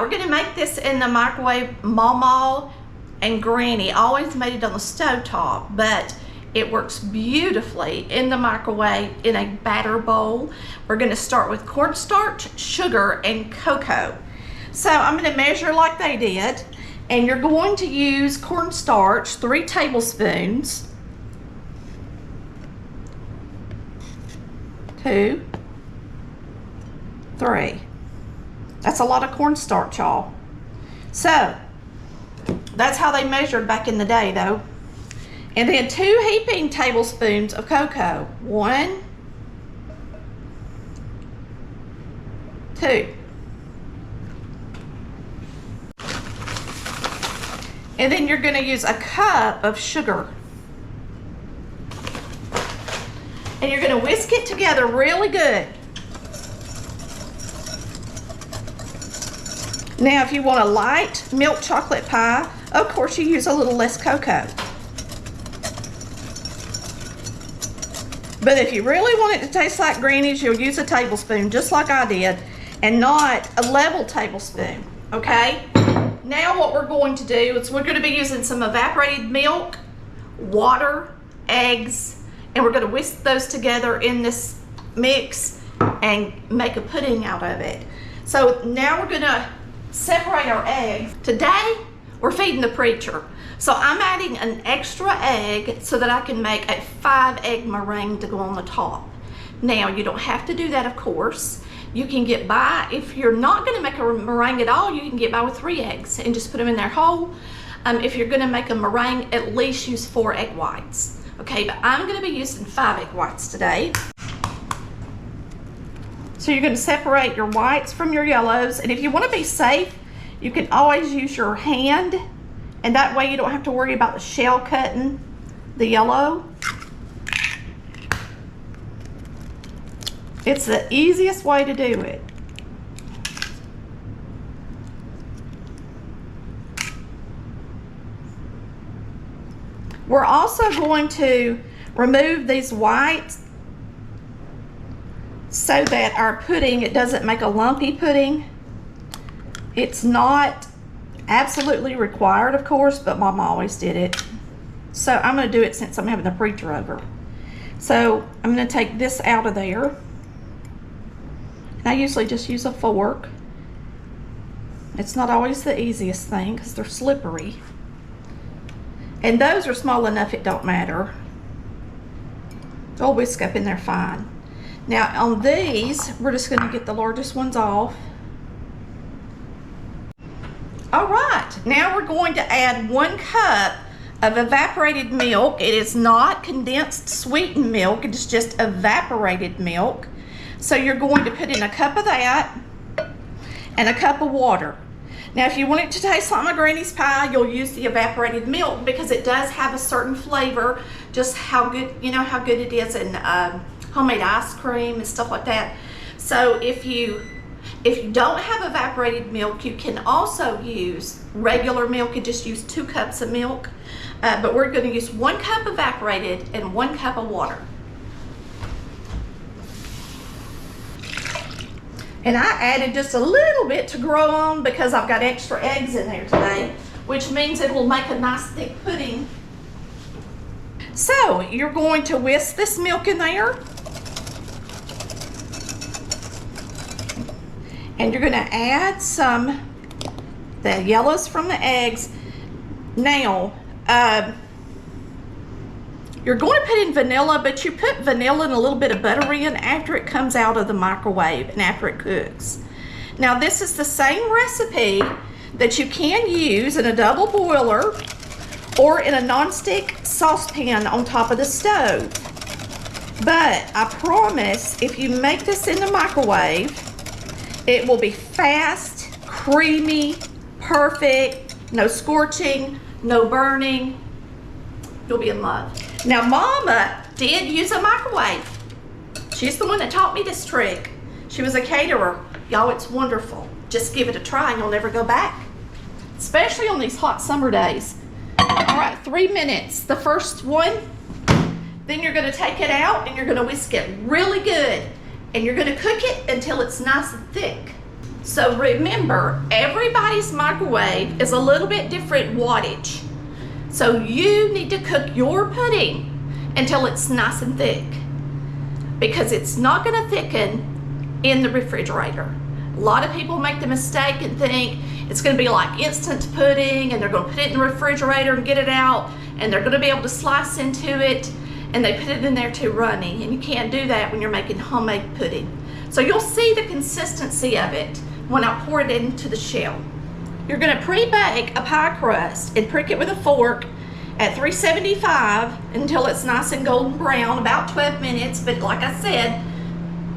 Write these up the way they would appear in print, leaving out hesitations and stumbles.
right, we're gonna make this in the microwave. Mama and Granny always made it on the stovetop, but it works beautifully in the microwave in a batter bowl. We're gonna start with cornstarch, sugar, and cocoa. So I'm gonna measure like they did, and you're going to use cornstarch, 3 tablespoons, 2, 3. That's a lot of cornstarch, y'all. So that's how they measured back in the day, though. And then 2 heaping tablespoons of cocoa. 1, 2. And then you're going to use a cup of sugar. And you're going to whisk it together really good. Now, if you want a light milk chocolate pie, of course you use a little less cocoa. But if you really want it to taste like Granny's, you'll use a tablespoon, just like I did, and not a level tablespoon, okay? Now what we're going to do is we're going to be using some evaporated milk, water, eggs, and we're going to whisk those together in this mix and make a pudding out of it. So now we're going to separate our eggs. Today, we're feeding the preacher. So I'm adding an extra egg so that I can make a 5-egg meringue to go on the top. Now, you don't have to do that, of course. You can get by, if you're not gonna make a meringue at all, you can get by with 3 eggs and just put them in there whole. If you're gonna make a meringue, at least use 4 egg whites. Okay, but I'm gonna be using 5 egg whites today. So you're going to separate your whites from your yellows, and if you want to be safe, you can always use your hand, and that way you don't have to worry about the shell cutting the yellow. It's the easiest way to do it. We're also going to remove these whites so that our pudding, it doesn't make a lumpy pudding. It's not absolutely required, of course, but Mama always did it. So I'm going to do it since I'm having the preacher over. So I'm going to take this out of there. And I usually just use a fork. It's not always the easiest thing because they're slippery. And those are small enough it don't matter. They'll whisk up in there fine. Now on these, we're just going to get the largest ones off. All right, now we're going to add 1 cup of evaporated milk. It is not condensed sweetened milk, it is just evaporated milk. So you're going to put in a cup of that and a cup of water. Now if you want it to taste like my Granny's pie, you'll use the evaporated milk because it does have a certain flavor, just how good, you know how good it is in homemade ice cream and stuff like that. So if you don't have evaporated milk, you can also use regular milk and just use 2 cups of milk. But we're going to use 1 cup evaporated and 1 cup of water. And I added just a little bit to grow on because I've got extra eggs in there today, which means it will make a nice thick pudding. So you're going to whisk this milk in there. And you're going to add the yellows from the eggs. Now, you're going to put in vanilla, but you put vanilla and a little bit of butter in after it comes out of the microwave and after it cooks. Now, this is the same recipe that you can use in a double boiler or in a nonstick saucepan on top of the stove. But I promise, if you make this in the microwave, it will be fast, creamy, perfect, no scorching, no burning. You'll be in love. Now, Mama did use a microwave. She's the one that taught me this trick. She was a caterer. Y'all, it's wonderful. Just give it a try and you'll never go back. Especially on these hot summer days. All right, 3 minutes. The first one. Then you're gonna take it out and you're gonna whisk it really good. And you're gonna cook it until it's nice and thick. So remember, everybody's microwave is a little bit different wattage. So you need to cook your pudding until it's nice and thick, because it's not going to thicken in the refrigerator. A lot of people make the mistake and think it's going to be like instant pudding, and they're going to put it in the refrigerator and get it out, and they're going to be able to slice into it, and they put it in there too runny, and you can't do that when you're making homemade pudding. So you'll see the consistency of it when I pour it into the shell. You're going to pre-bake a pie crust and prick it with a fork at 375 until it's nice and golden brown, about 12 minutes, but like I said,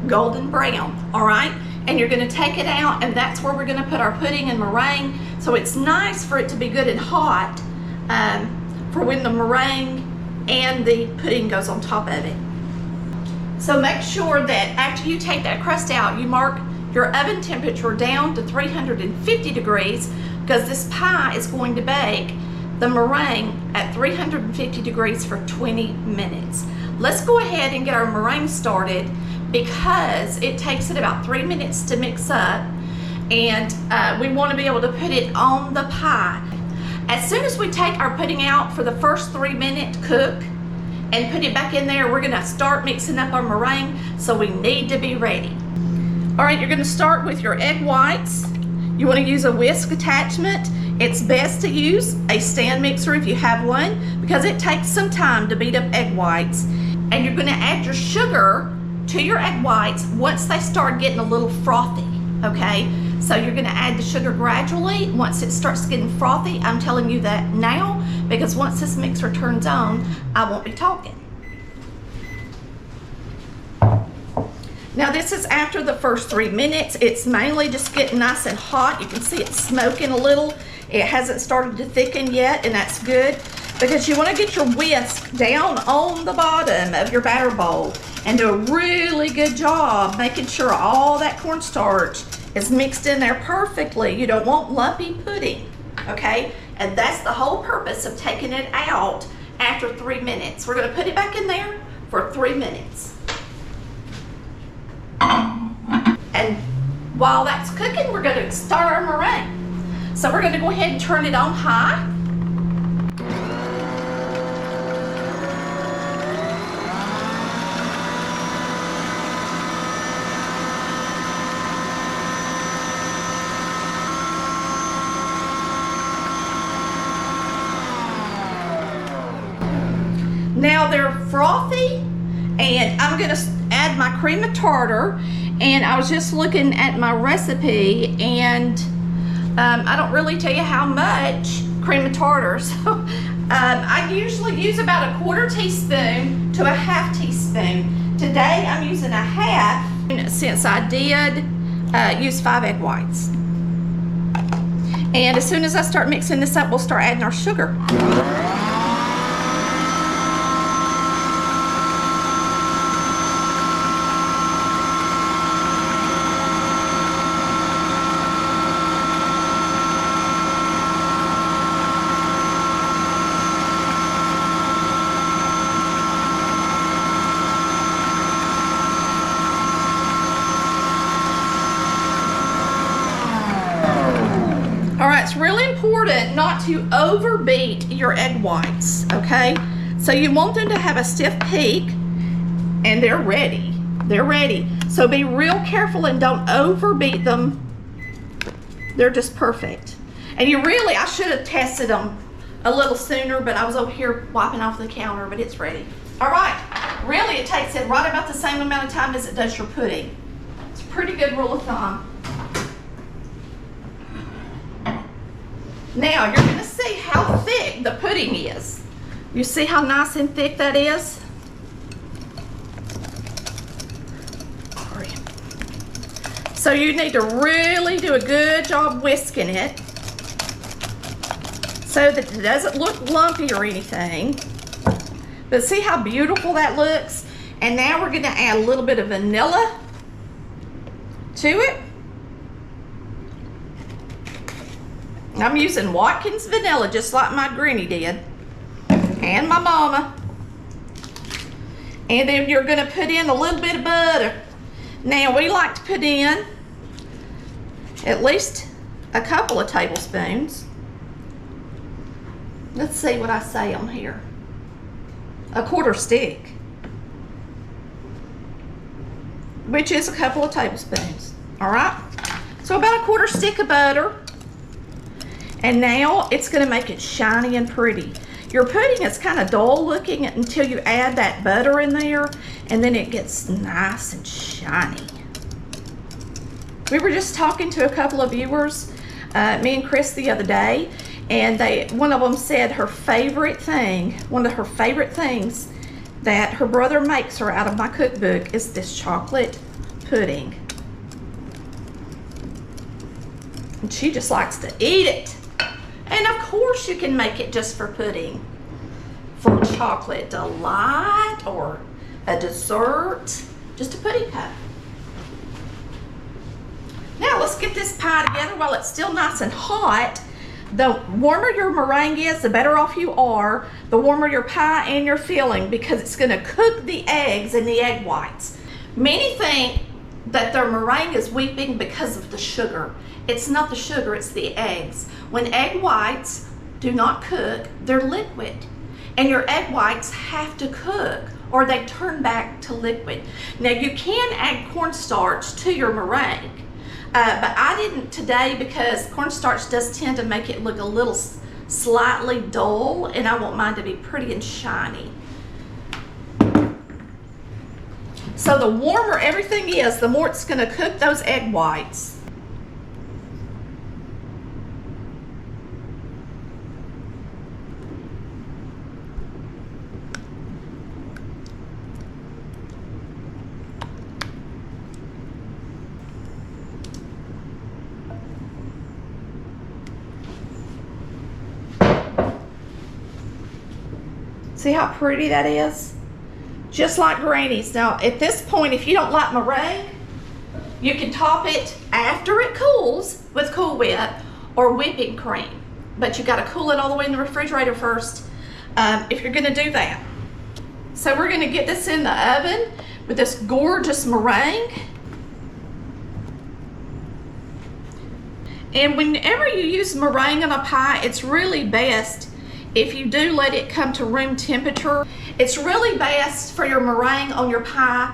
golden brown, all right? And you're going to take it out, and that's where we're going to put our pudding and meringue. So it's nice for it to be good and hot for when the meringue and the pudding goes on top of it. So make sure that after you take that crust out, you mark your oven temperature down to 350 degrees, because this pie is going to bake the meringue at 350 degrees for 20 minutes. Let's go ahead and get our meringue started, because it takes it about 3 minutes to mix up, and we want to be able to put it on the pie. As soon as we take our pudding out for the first 3 minute cook and put it back in there, we're going to start mixing up our meringue, so we need to be ready. All right, you're going to start with your egg whites. You want to use a whisk attachment. It's best to use a stand mixer if you have one, because it takes some time to beat up egg whites. And you're going to add your sugar to your egg whites once they start getting a little frothy, okay? So you're going to add the sugar gradually once it starts getting frothy. I'm telling you that now, because once this mixer turns on, I won't be talking. Now this is after the first 3 minutes. It's mainly just getting nice and hot. You can see it smoking a little. It hasn't started to thicken yet, and that's good, because you want to get your whisk down on the bottom of your batter bowl and do a really good job making sure all that cornstarch is mixed in there perfectly. You don't want lumpy pudding, okay? And that's the whole purpose of taking it out after 3 minutes. We're going to put it back in there for 3 minutes. And while that's cooking, we're going to start our meringue. So we're going to go ahead and turn it on high. Now they're frothy, and I'm going to add my cream of tartar. And I was just looking at my recipe, and I don't really tell you how much cream of tartar. So I usually use about a 1/4 teaspoon to a 1/2 teaspoon. Today I'm using a 1/2, since I did use 5 egg whites. And as soon as I start mixing this up, we'll start adding our sugar. It's really important not to overbeat your egg whites, okay? So you want them to have a stiff peak, and they're ready. They're ready. So be real careful and don't overbeat them. They're just perfect. And I should have tested them a little sooner, but I was over here wiping off the counter, but it's ready. All right, really it takes it right about the same amount of time as it does your pudding. It's a pretty good rule of thumb. Now you're going to see how thick the pudding is. You see how nice and thick that is? So you need to really do a good job whisking it so that it doesn't look lumpy or anything. But see how beautiful that looks? And now we're going to add a little bit of vanilla to it. I'm using Watkins vanilla, just like my granny did, and my mama. And then you're going to put in a little bit of butter. Now we like to put in at least a couple of tablespoons. Let's see what I say on here. A quarter stick, which is a couple of tablespoons. All right, so about a quarter stick of butter. And now it's going to make it shiny and pretty. Your pudding is kind of dull looking until you add that butter in there, and then it gets nice and shiny. We were just talking to a couple of viewers, me and Chris, the other day, and one of them said her favorite thing, one of her favorite things that her brother makes her out of my cookbook is this chocolate pudding. And she just likes to eat it. And of course you can make it just for pudding, for chocolate delight or a dessert, just a pudding pie. Now let's get this pie together while it's still nice and hot. The warmer your meringue is, the better off you are. The warmer your pie and your filling, because it's gonna cook the eggs and the egg whites. Many think that their meringue is weeping because of the sugar. It's not the sugar, it's the eggs. When egg whites do not cook, they're liquid. And your egg whites have to cook or they turn back to liquid. Now you can add cornstarch to your meringue, but I didn't today because cornstarch does tend to make it look a little slightly dull, and I want mine to be pretty and shiny. So the warmer everything is, the more it's gonna cook those egg whites. See how pretty that is? Just like Granny's. Now at this point, if you don't like meringue, you can top it after it cools with Cool Whip or whipping cream. But you gotta cool it all the way in the refrigerator first if you're gonna do that. So we're gonna get this in the oven with this gorgeous meringue. And whenever you use meringue on a pie, it's really best if you do let it come to room temperature. It's really best for your meringue on your pie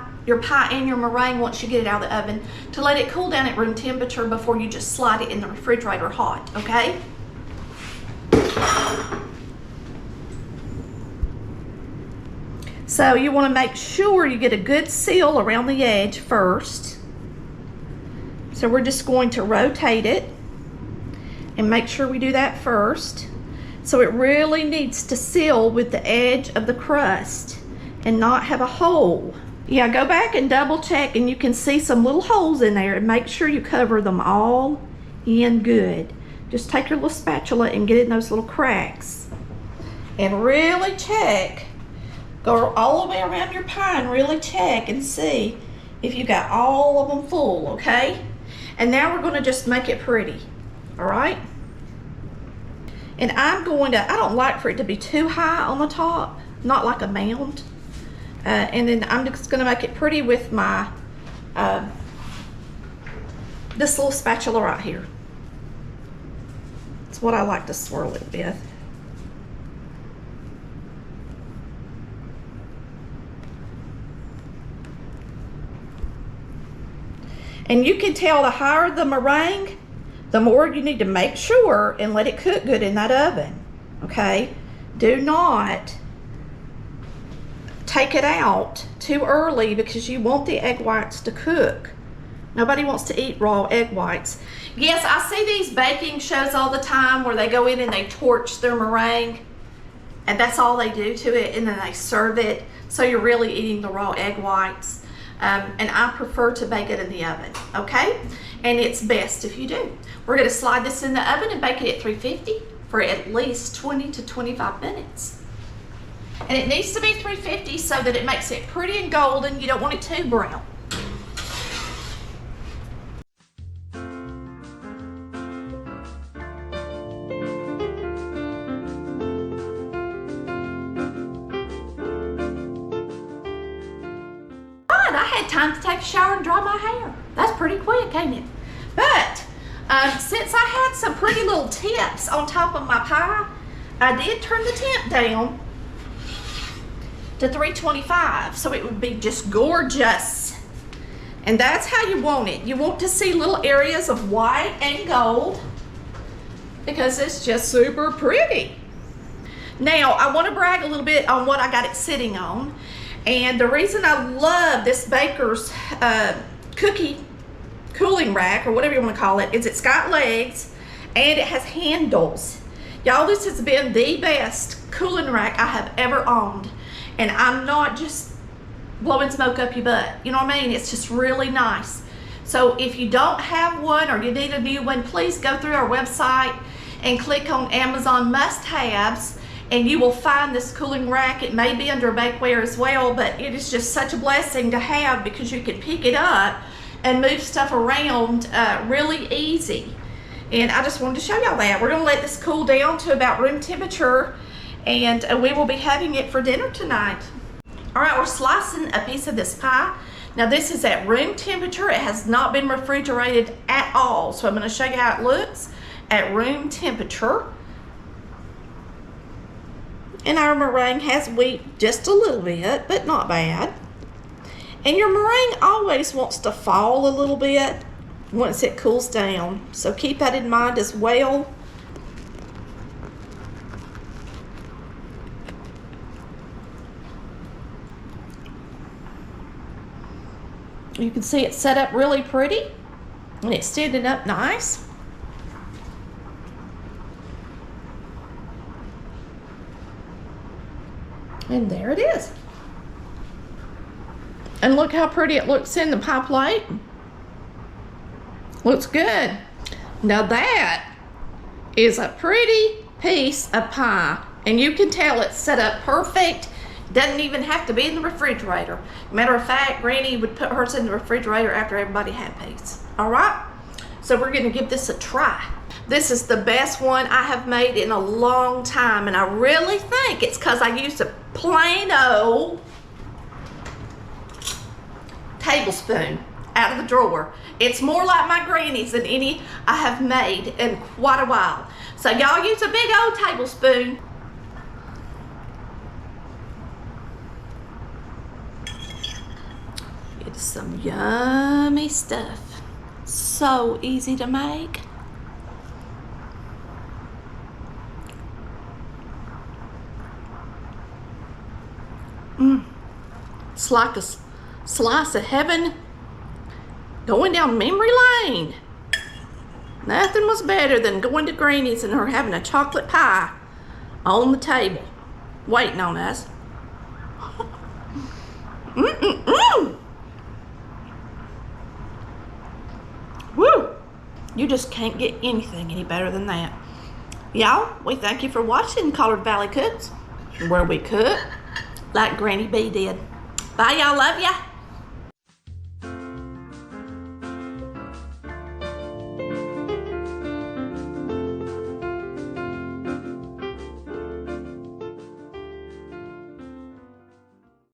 and your meringue, once you get it out of the oven, to let it cool down at room temperature before you just slide it in the refrigerator hot, okay? So you want to make sure you get a good seal around the edge first. So we're just going to rotate it and make sure we do that first. So it really needs to seal with the edge of the crust and not have a hole. Yeah, go back and double check, and you can see some little holes in there, and make sure you cover them all in good. Just take your little spatula and get it in those little cracks. And really check. Go all the way around your pie and really check and see if you got all of them full, okay? And now we're gonna just make it pretty, all right? And I don't like for it to be too high on the top, not like a mound. And then I'm just gonna make it pretty with my, this little spatula right here. It's what I like to swirl it with. And you can tell the higher the meringue, the more you need to make sure and let it cook good in that oven, okay? Do not take it out too early because you want the egg whites to cook. Nobody wants to eat raw egg whites. Yes, I see these baking shows all the time where they go in and they torch their meringue, and that's all they do to it, and then they serve it. So you're really eating the raw egg whites. And I prefer to bake it in the oven, okay? And it's best if you do. We're gonna slide this in the oven and bake it at 350 for at least 20 to 25 minutes. And it needs to be 350 so that it makes it pretty and golden. You don't want it too brown. I had time to take a shower and dry my hair. That's pretty quick, ain't it? But Since I had some pretty little tips on top of my pie, I did turn the temp down to 325, so it would be just gorgeous. And that's how you want it. You want to see little areas of white and gold because it's just super pretty. Now, I want to brag a little bit on what I got it sitting on. And the reason I love this Baker's cookie cooling rack, or whatever you want to call it, is it's got legs and it has handles. Y'all, this has been the best cooling rack I have ever owned. And I'm not just blowing smoke up your butt. You know what I mean? It's just really nice. So if you don't have one or you need a new one, please go through our website and click on Amazon must-haves, and you will find this cooling rack. It may be under bakeware as well, but it is just such a blessing to have because you can pick it up and move stuff around really easy. And I just wanted to show y'all that. We're going to let this cool down to about room temperature, and we will be having it for dinner tonight. All right, we're slicing a piece of this pie. Now this is at room temperature. It has not been refrigerated at all. So I'm going to show you how it looks at room temperature. And our meringue has wheat just a little bit, but not bad. And your meringue always wants to fall a little bit once it cools down. So keep that in mind as well. You can see it's set up really pretty and it's standing up nice. And there it is. And look how pretty it looks in the pie plate. Looks good. Now that is a pretty piece of pie. And you can tell it's set up perfect. Doesn't even have to be in the refrigerator. Matter of fact, Granny would put hers in the refrigerator after everybody had a piece. All right? So we're gonna give this a try. This is the best one I have made in a long time, and I really think it's because I used a plain old tablespoon out of the drawer. It's more like my Granny's than any I have made in quite a while. So y'all use a big old tablespoon. It's some yummy stuff. So easy to make. It's like a slice of heaven going down memory lane. Nothing was better than going to Granny's and her having a chocolate pie on the table waiting on us. Woo! You just can't get anything any better than that. Y'all, we thank you for watching Collard Valley Cooks, where we cook like Granny B did. Bye, y'all. Love ya.